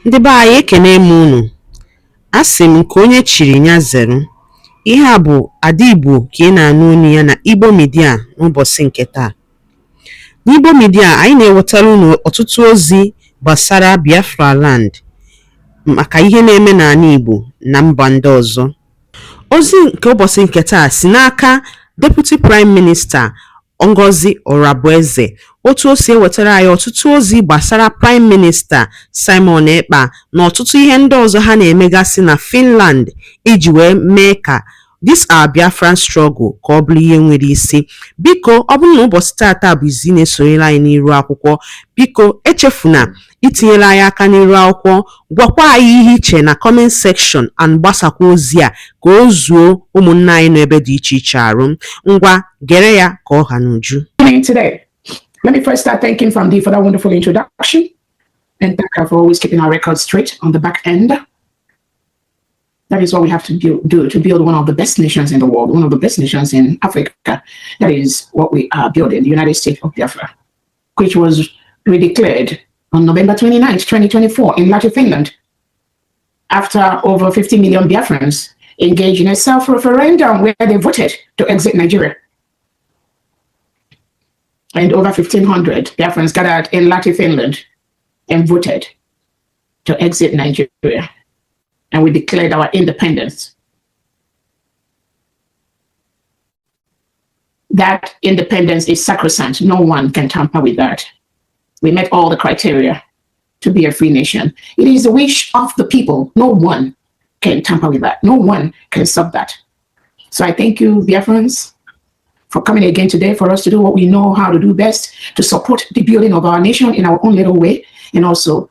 Ndị be anyị ekene m unu. Asị m nke onye chiri ya zere. Ihe a bụ Ada Igbo ka ị na-anụ olu ya na Igbo Media n'ụbọchị nke taa. N'Igbo Media anyị na-ewetara unu ọtụtụ ozi gbasara Biafra land maka ihe na-eme n'ala Igbo na mba ndị ọzọ. Ozi nke ụbọchị nke taa si n'aka Deputy Prime Minister Ngozi ORABUEZE. Otu o si ewetara anyị ọtụtụ ozi gbasara Prime Minister Simon Ekpa na ọtụtụ ihe ndị ọzọ ha na-emegasị na Finland iji wee mee ka this our Biafran struggle ka ọ bụrụ ihe nwere isi. Biko ọ bụrụ na ụbọchị tata bụ izi na-esonyere anyị n'iru akwụkwọ, biko echefuna itinyere anyị aka n'iru akwụkwọ, gwakwa anyị ihe iche na comment section and gbasakwa ozi a ka o zuo ụmụnna anyị n'ebe dị iche iche arụ. Ngwa gere ya ka ọ ha n'uju. Today, let me first start thanking Famdi for that wonderful introduction and thank her for always keeping our records straight on the back end. That is what we have to do to build one of the best nations in the world, one of the best nations in Africa. That is what we are building, the United States of Biafra, which was redeclared on November 29th, 2024 in Lahti, Finland, after over 50 million Biafrans engaged in a self-referendum where they voted to exit Nigeria. And over 1,500 Biafrans gathered in Lahti, Finland and voted to exit Nigeria. And we declared our independence. That independence is sacrosanct. No one can tamper with that. We met all the criteria to be a free nation. It is the wish of the people. No one can tamper with that. No one can stop that. So I thank you, Biafrans, for coming again today for us to do what we know how to do best, to support the building of our nation in our own little way, and also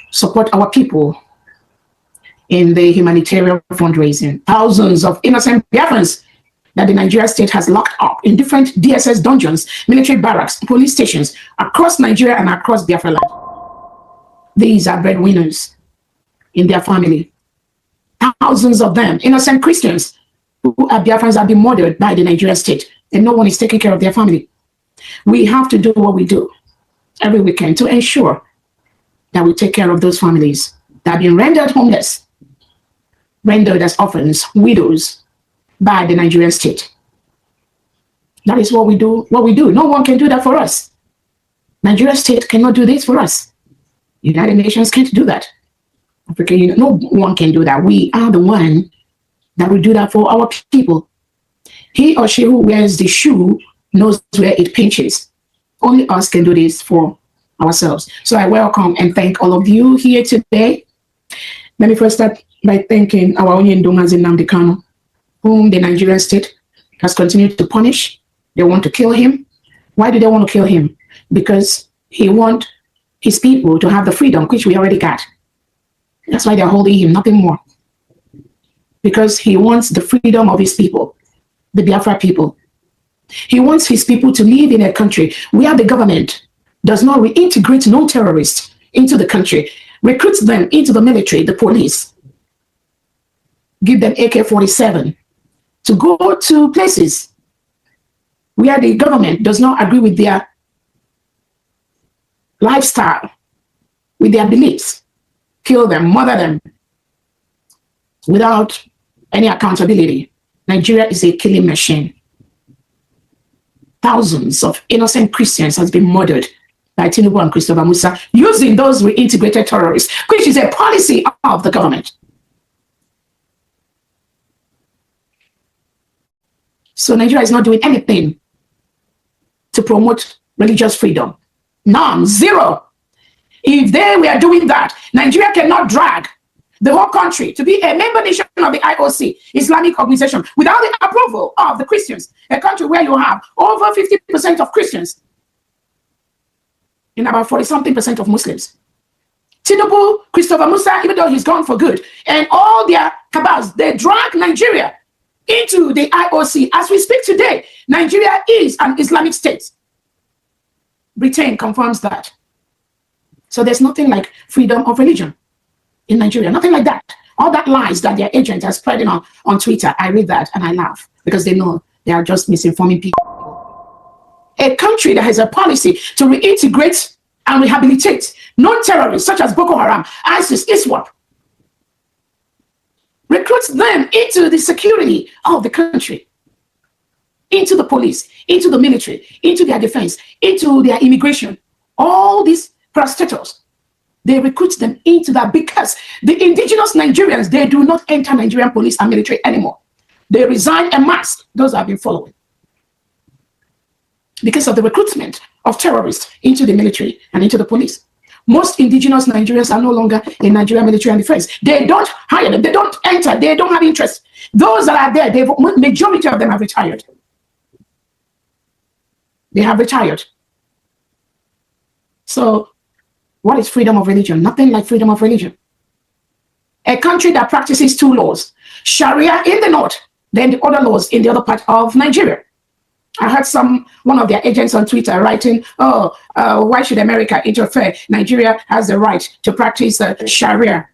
support our people in the humanitarian fundraising. Thousands of innocent Biafrans that the Nigerian state has locked up in different DSS dungeons, military barracks, police stations across Nigeria and across Biafra land. These are breadwinners in their family. Thousands of them, innocent Christians who are Biafrans, have been murdered by the Nigerian state, and no one is taking care of their family. We have to do what we do every weekend to ensure that we take care of those families that have been rendered homeless, rendered as orphans, widows by the Nigerian state. That is what we do. No one can do that for us. Nigeria state cannot do this for us. United Nations can't do that. Africa, no one can do that. We are the one that will do that for our people. He or she who wears the shoe knows where it pinches. Only us can do this for ourselves. So I welcome and thank all of you here today. Let me first start by thanking our Onye Ndumazi Nnamdi Kanu, whom the Nigerian state has continued to punish. They want to kill him. Why do they want to kill him? Because he wants his people to have the freedom, which we already got. That's why they're holding him, nothing more. Because he wants the freedom of his people, the Biafra people. He wants his people to live in a country where the government does not reintegrate non-terrorists into the country, recruits them into the military, the police, give them AK-47 to go to places where the government does not agree with their lifestyle, with their beliefs, kill them, murder them without any accountability. Nigeria is a killing machine. Thousands of innocent Christians has been murdered by Tinubu and Christopher Musa using those reintegrated terrorists, which is a policy of the government. So Nigeria is not doing anything to promote religious freedom. None, zero. If they were doing that, Nigeria cannot drag the whole country to be a member nation of the IOC, Islamic organization, without the approval of the Christians. A country where you have over 50% of Christians and about 40-something% of Muslims. Tinubu, Christopher Musa, even though he's gone for good, and all their cabals, they drag Nigeria into the IOC. As we speak today, Nigeria is an Islamic state. Britain confirms that. So there's nothing like freedom of religion in Nigeria, nothing like that. All that lies that their agents are spreading on Twitter, I read that and I laugh because they know they are just misinforming people. A country that has a policy to reintegrate and rehabilitate non-terrorists such as Boko Haram, ISIS, ISWAP, recruits them into the security of the country, into the police, into the military, into their defense, into their immigration. All these prostitutes, they recruit them into that because the indigenous Nigerians, they do not enter Nigerian police and military anymore. They resign en masse. Those have been following because of the recruitment of terrorists into the military and into the police. Most indigenous Nigerians are no longer in Nigerian military and defense. They don't hire them. They don't enter. They don't have interest. Those that are there, majority of them have retired. They have retired. So what is freedom of religion? Nothing like freedom of religion. A country that practices two laws, Sharia in the north, then the other laws in the other part of Nigeria. I heard one of their agents on Twitter writing, why should America interfere? Nigeria has the right to practice Sharia.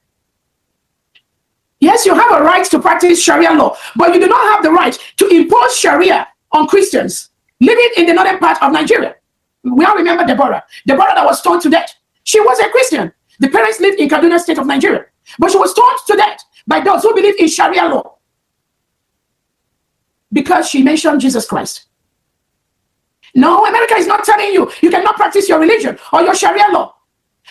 Yes, you have a right to practice Sharia law, but you do not have the right to impose Sharia on Christians living in the northern part of Nigeria. We all remember Deborah that was stoned to death. She was a Christian. The parents lived in Kaduna State of Nigeria, but she was stoned to death by those who believe in Sharia law because she mentioned Jesus Christ. No, America is not telling you you cannot practice your religion or your Sharia law.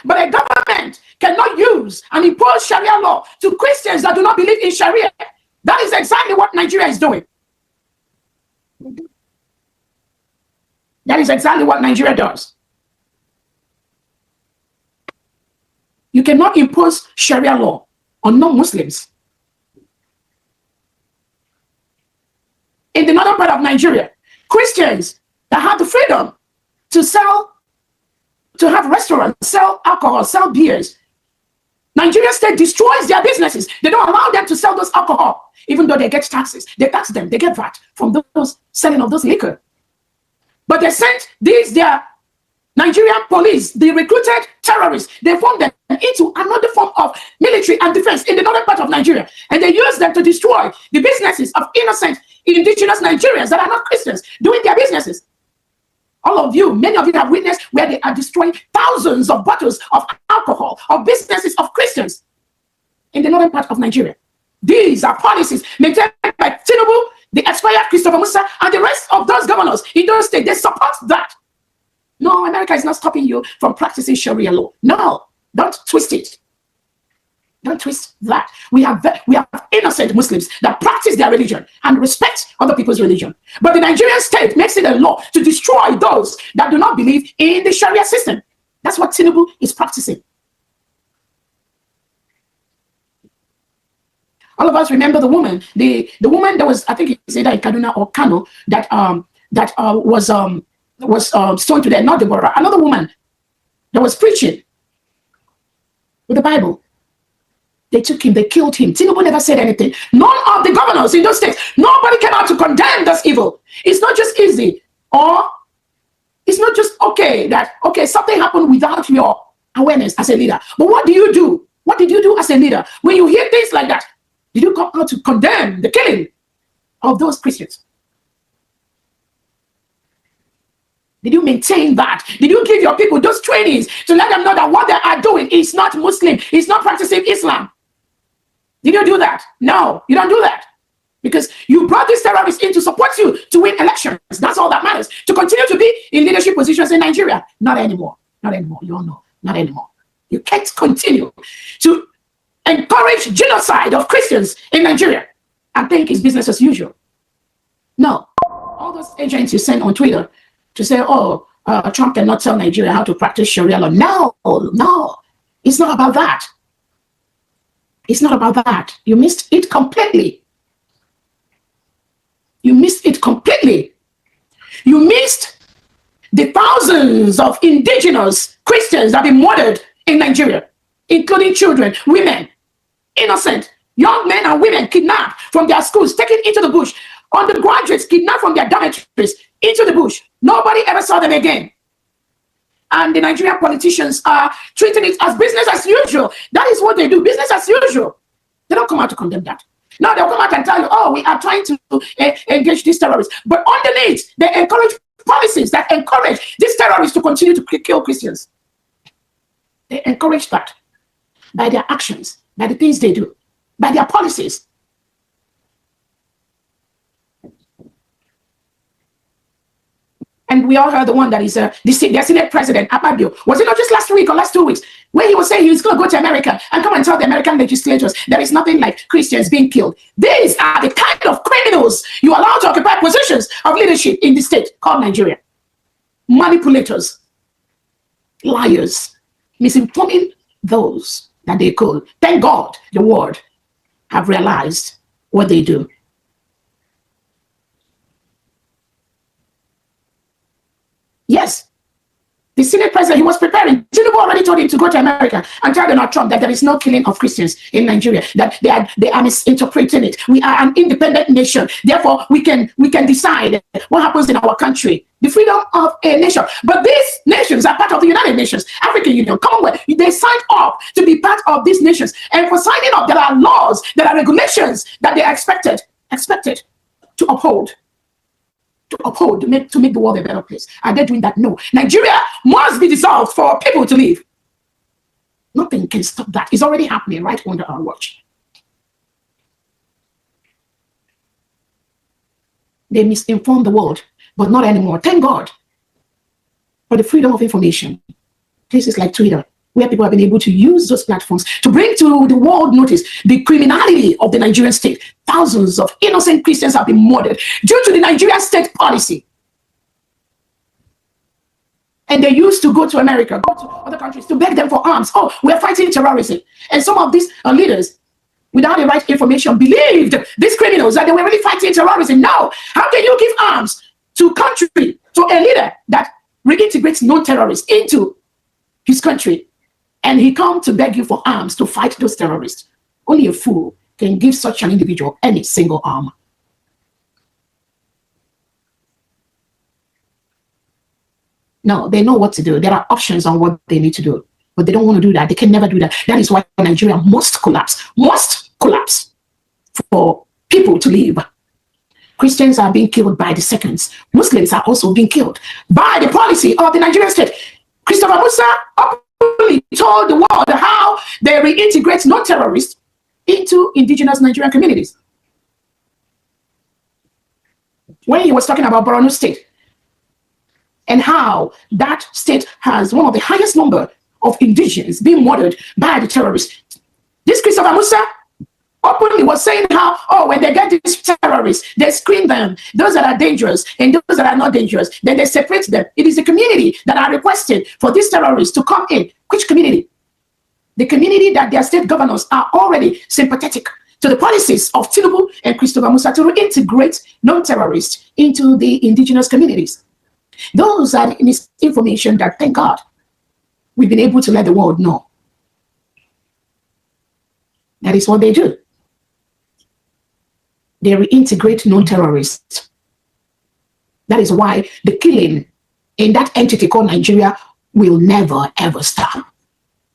But a government cannot use and impose Sharia law to Christians that do not believe in Sharia. That is exactly what Nigeria is doing. That is exactly what Nigeria does. You cannot impose Sharia law on non-Muslims. In the northern part of Nigeria, Christians that have the freedom to sell, to have restaurants, sell alcohol, sell beers. Nigeria state destroys their businesses. They don't allow them to sell those alcohol, even though they get taxes. They tax them, they get VAT from those selling of those liquor. But they sent their Nigerian police, the recruited terrorists, they formed them into another form of military and defense in the northern part of Nigeria. And they use them to destroy the businesses of innocent indigenous Nigerians that are not Christians doing their businesses. All of you, many of you have witnessed where they are destroying thousands of bottles of alcohol, of businesses of Christians in the northern part of Nigeria. These are policies maintained by Tinubu, the expired Christopher Musa, and the rest of those governors in those states. They support that. No, America is not stopping you from practicing Sharia law. No, don't twist it. Don't twist that. We have innocent Muslims that practice their religion and respect other people's religion. But the Nigerian state makes it a law to destroy those that do not believe in the Sharia system. That's what Tinubu is practicing. All of us remember the woman, the woman that was, I think it's either in Kaduna or Kano, that was stoned to death. Not Deborah, another woman that was preaching with the Bible. They took him, they killed him. Tinubu never said anything. None of the governors in those states, nobody came out to condemn this evil. It's not just easy, or it's not just okay, something happened without your awareness as a leader. But what do you do? What did you do as a leader? When you hear things like that, did you come out to condemn the killing of those Christians? Did you maintain that? Did you give your people those trainings to let them know that what they are doing is not Muslim, is not practicing Islam? Did you do that? No, you don't do that. Because you brought these terrorists in to support you to win elections. That's all that matters. To continue to be in leadership positions in Nigeria. Not anymore. Not anymore. You all know. Not anymore. You can't continue to encourage genocide of Christians in Nigeria and think it's business as usual. No. All those agents you send on Twitter to say, Trump cannot tell Nigeria how to practice Sharia law. No. It's not about that. It's not about that. You missed it completely. You missed it completely. You missed the thousands of indigenous Christians that have been murdered in Nigeria, including children, women, innocent, young men and women kidnapped from their schools, taken into the bush, undergraduates kidnapped from their dormitories into the bush. Nobody ever saw them again. And the Nigerian politicians are treating it as business as usual. That is what they do, business as usual. They don't come out to condemn that. Now they'll come out and tell you, we are trying to engage these terrorists. But underneath, they encourage policies that encourage these terrorists to continue to kill Christians. They encourage that by their actions, by the things they do, by their policies. And we all heard the one that is the Senate president, Akpabio. Was it not just last week or last 2 weeks, where he was saying he was going to go to America and come and tell the American legislators there is nothing like Christians being killed. These are the kind of criminals you allow to occupy positions of leadership in the state called Nigeria. Manipulators, liars, misinforming those that they could. Thank God the world have realized what they do. Yes, the Senate president, he was preparing. Tinubu already told him to go to America and tell Donald Trump that there is no killing of Christians in Nigeria, that they are misinterpreting it. We are an independent nation. Therefore, we can decide what happens in our country. The freedom of a nation. But these nations are part of the United Nations, African Union, Commonwealth. They signed up to be part of these nations. And for signing up, there are laws, there are regulations that they are expected to uphold. To make the world a better place. Are they doing that? No. Nigeria must be dissolved for people to leave. Nothing can stop that. It's already happening right under our watch. They misinform the world, but not anymore. Thank God for the freedom of information. Places like Twitter, where people have been able to use those platforms to bring to the world notice the criminality of the Nigerian state. Thousands of innocent Christians have been murdered due to the Nigerian state policy. And they used to go to America, go to other countries to beg them for arms. Oh, we're fighting terrorism. And some of these leaders, without the right information, believed these criminals that they were really fighting terrorism. No, how can you give arms to country, to a leader that reintegrates non-terrorists into his country? And he comes to beg you for arms to fight those terrorists. Only a fool can give such an individual any single arm. No, they know what to do. There are options on what they need to do, but they don't want to do that. They can never do that. That is why Nigeria must collapse for people to live. Christians are being killed by the seconds. Muslims are also being killed by the policy of the Nigerian state. Christopher Musa told the world how they reintegrate non-terrorists into indigenous Nigerian communities. When he was talking about Borno State and how that state has one of the highest number of indigenous being murdered by the terrorists, this Christopher Musa openly was saying how, oh, when they get these terrorists, they screen them, those that are dangerous and those that are not dangerous, then they separate them. It is the community that are requested for these terrorists to come in. Which community? The community that their state governors are already sympathetic to the policies of Tinubu and Christopher Musa to reintegrate non-terrorists into the indigenous communities. Those are the misinformation that, thank God, we've been able to let the world know. That is what they do. They reintegrate non-terrorists. That is why the killing in that entity called Nigeria will never, ever stop.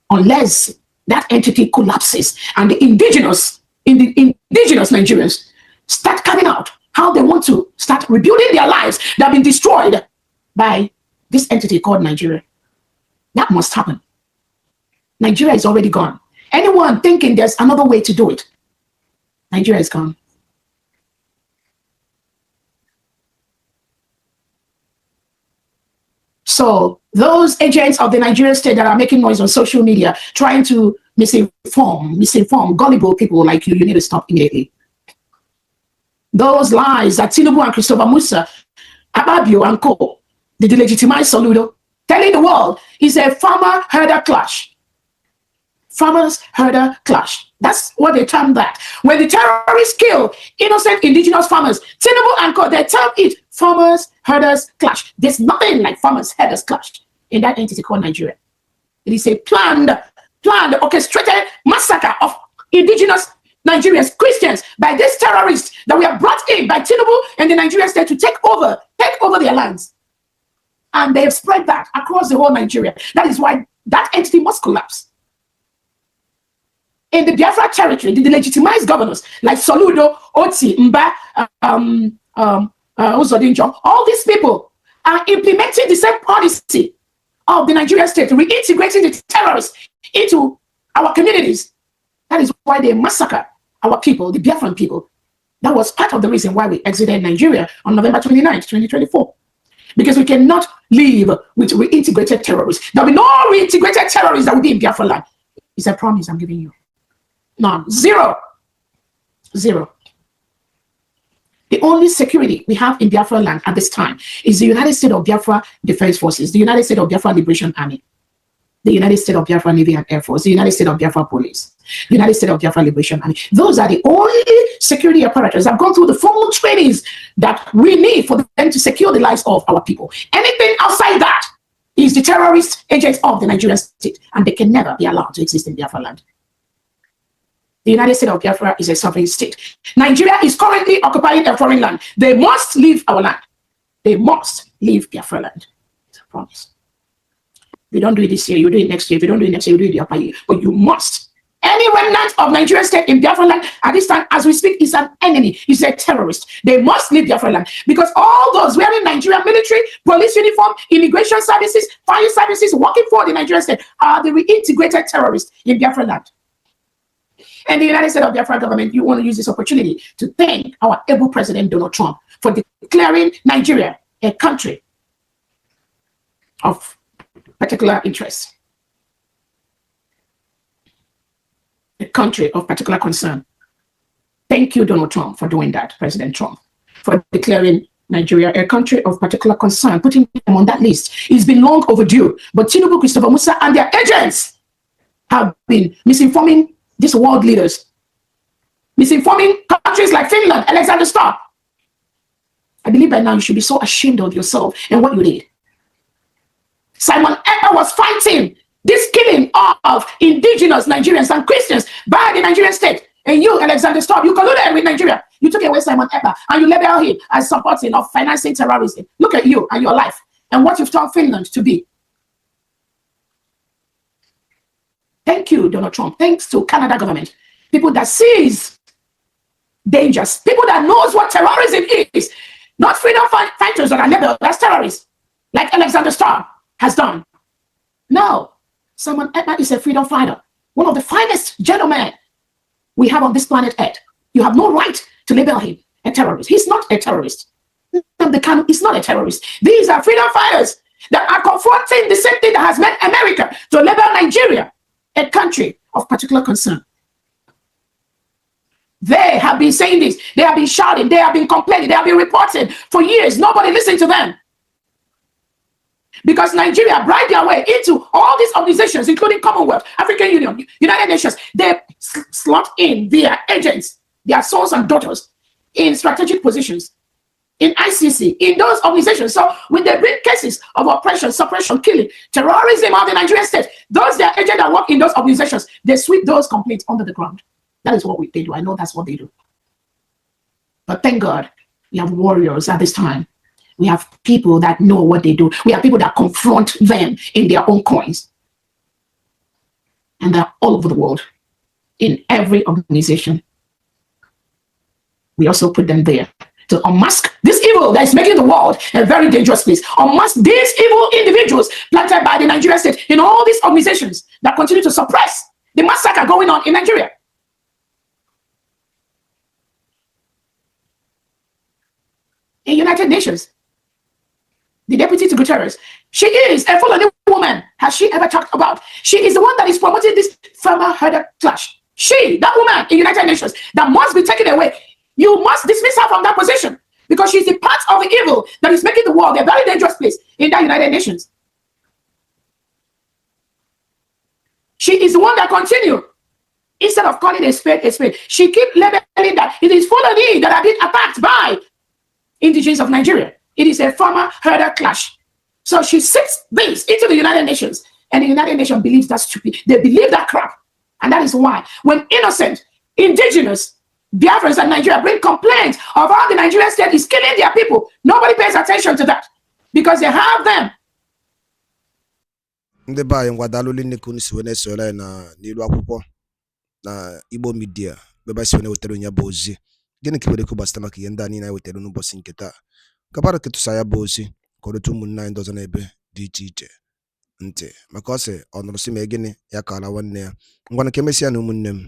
Unless that entity collapses and the indigenous Nigerians start coming out how they want to start rebuilding their lives that have been destroyed by this entity called Nigeria. That must happen. Nigeria is already gone. Anyone thinking there's another way to do it, Nigeria is gone. So those agents of the Nigerian state that are making noise on social media, trying to misinform gullible people like you need to stop immediately. Those lies that Tinubu and Christopher Musa, Akpabio and co, the delegitimized Soludo, telling the world is a farmer-herder clash. Farmers-herder clash. That's what they term that. When the terrorists kill innocent indigenous farmers, Tinubu and co, they term it farmers-herders clash. There's nothing like farmers-herders clash in that entity called Nigeria. It is a planned, orchestrated massacre of indigenous Nigerians, Christians, by these terrorists that were brought in by Tinubu and the Nigerian state to take over their lands. And they have spread that across the whole Nigeria. That is why that entity must collapse. In the Biafra territory, the legitimized governors like Soludo, Oti, Mba, Uzodinjo, all these people are implementing the same policy of the Nigerian state, reintegrating the terrorists into our communities. That is why they massacre our people, the Biafran people. That was part of the reason why we exited Nigeria on November 29th, 2024. Because we cannot live with reintegrated terrorists. There will be no reintegrated terrorists that will be in Biafra land. It's a promise I'm giving you. None. Zero. Zero. The only security we have in Biafra land at this time is the United States of Biafra Defense Forces, the United States of Biafra Liberation Army, the United States of Biafra Navy and Air Force, the United States of Biafra Police, the United States of Biafra Liberation Army. Those are the only security apparatus that have gone through the formal trainings that we need for them to secure the lives of our people. Anything outside that is the terrorist agents of the Nigerian state, and they can never be allowed to exist in Biafra land. The United States of Biafra is a sovereign state. Nigeria is currently occupying a foreign land. They must leave our land. They must leave Biafra land. It's a promise. If you don't do it this year, you do it next year. If you don't do it next year, you do it the upper year. But you must. Any remnant of Nigerian state in Biafra land at this time, as we speak, is an enemy. Is a terrorist. They must leave Biafra land because all those wearing Nigerian military, police uniform, immigration services, fire services, working for the Nigerian state are the reintegrated terrorists in Biafra land. And the United States of Biafra government, you want to use this opportunity to thank our able President Donald Trump for declaring Nigeria a country of particular interest, a country of particular concern. Thank you, Donald Trump, for doing that, President Trump, for declaring Nigeria a country of particular concern, putting them on that list. It's been long overdue, but Tinubu, Christopher Musa, and their agents have been misinforming these world leaders, misinforming countries like Finland, Alexander Starr. I believe by now you should be so ashamed of yourself and what you did. Simon Ekpa was fighting this killing of indigenous Nigerians and Christians by the Nigerian state. And you, Alexander Starr, you colluded with Nigeria. You took away Simon Ekpa and you label him as supporting or financing terrorism. Look at you and your life and what you've taught Finland to be. Thank you, Donald Trump. Thanks to Canada government. People that sees dangers. People that knows what terrorism is. Not freedom fighters that are labeled as terrorists. Like Alexander Starr has done. No. Simon Ekpa is a freedom fighter. One of the finest gentlemen we have on this planet Earth. You have no right to label him a terrorist. He's not a terrorist. The Kanu is not a terrorist. These are freedom fighters that are confronting the same thing that has made America to label Nigeria a country of particular concern. They have been saying this. They have been shouting. They have been complaining. They have been reporting for years. Nobody listened to them. Because Nigeria bribed their way into all these organizations, including Commonwealth, African Union, United Nations. They slot in their agents, their sons and daughters in strategic positions, in ICC, in those organizations. So when they bring cases of oppression, suppression, killing, terrorism of the Nigerian state, those their agents that work in those organizations, they sweep those complaints under the ground. That is what they do. I know that's what they do. But thank God, we have warriors at this time. We have people that know what they do. We have people that confront them in their own coins. And they're all over the world, in every organization. We also put them there to unmask this evil that is making the world a very dangerous place. Unmask these evil individuals planted by the Nigerian state in all these organizations that continue to suppress the massacre going on in Nigeria. In United Nations, the deputy to Guterres, she is a Fulani woman. Has she ever talked about? She is the one that is promoting this farmer-herder clash. She, that woman in United Nations, that must be taken away. You must dismiss her from that position because she's the part of the evil that is making the world a very dangerous place in that United Nations. She is the one that continue. Instead of calling a spade, she keep labeling that it is Fulani that are being attacked by indigenous of Nigeria. It is a farmer-herder clash. So she sets this into the United Nations, and the United Nations believes that's stupid. They believe that crap. And that is why when innocent, indigenous Biafrans and Nigeria bring complaints of how the Nigerian state is killing their people, nobody pays attention to that because they have them. Ndị be anyị ngwadalụ nnekwu nsi wee na-esore na n'ilu akwụkwọ na Igbo media beba si wee wetara onye bụ ozi gịnị ka ikwu gbasara maka ihe ndị a niile anyị wetara n'ụbọchị nke taa kapara ketụsa ya bụ ozi ka ọtụtụ ụmụnne anyị dọzọ n'ebe dị iche iche ntị maka ọ sị ọ nụrụ sị ma gịnị ya kara nwanne ya ngwana ka emesịa na ụmụnne m